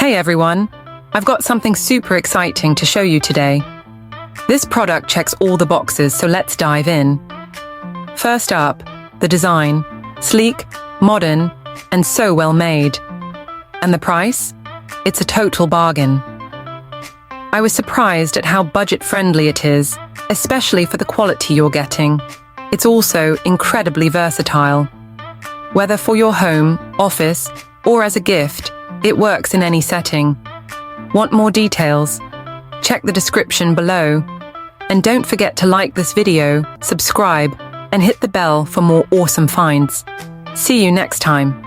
Hey everyone, I've got something super exciting to show you today. This product checks all the boxes, so let's dive in. First up, the design. Sleek, modern, and so well made. And the price? It's a total bargain. I was surprised at how budget-friendly it is, especially for the quality you're getting. It's also incredibly versatile. Whether for your home, office, or as a gift, it works in any setting. Want more details? Check the description below. And don't forget to like this video, subscribe, and hit the bell for more awesome finds. See you next time.